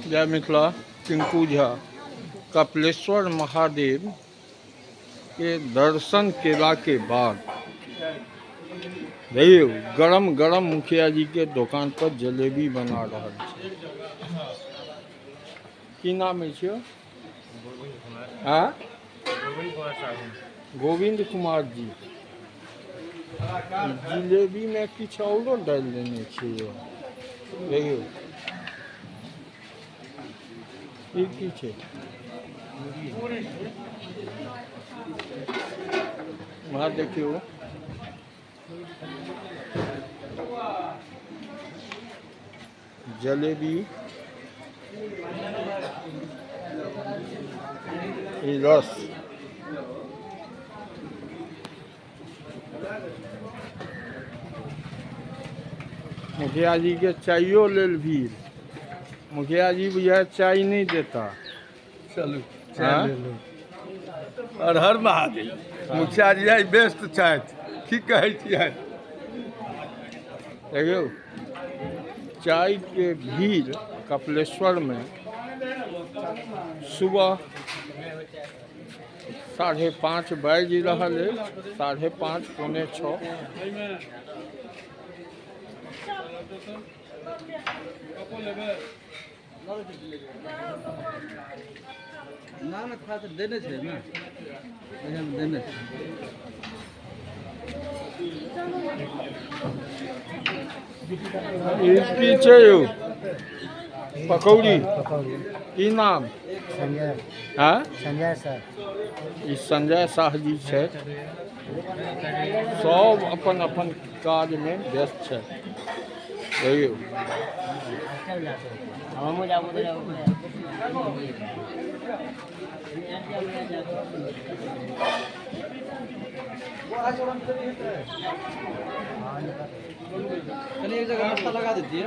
जय मिथिला। टिंकू झा कपिलेश्वर महादेव के दर्शन केला के बाद देखियो गरम गरम मुखिया जी के दुकान पर जलेबी बना रहा है। की नाम है? हाँ, गोविंद कुमार जी। जिलेबी में किछु औरो डाल देने छियै। देखियो ई की छै? वहाँ देखियो जलेबी, ई रस, मुखिया जी के चाइयो लेल भीड़। मुखिया जी बुझाय चाय नहीं देता। चलू हाँ? चाय ले लो। हर हर महादेव। मुखिया जी आई व्यस्त छथि, की कहै छियै? देखियो चाय के भीड़ कपिलेश्वर में सुबह 5:30 बाज रहल अछि, 5:30 पौने 6। ना ना खा तो देने छे ना, देने छे। ई की छै यौ? पकौड़ी। की नाम? संजय। हाँ, संजय सर। ई संजय शाह जी छै। सब अपन अपन काज में व्यस्त छै। देखियो हम जाबो तो जाबो। कहीं एक जगह नाश्ता लगा देती है।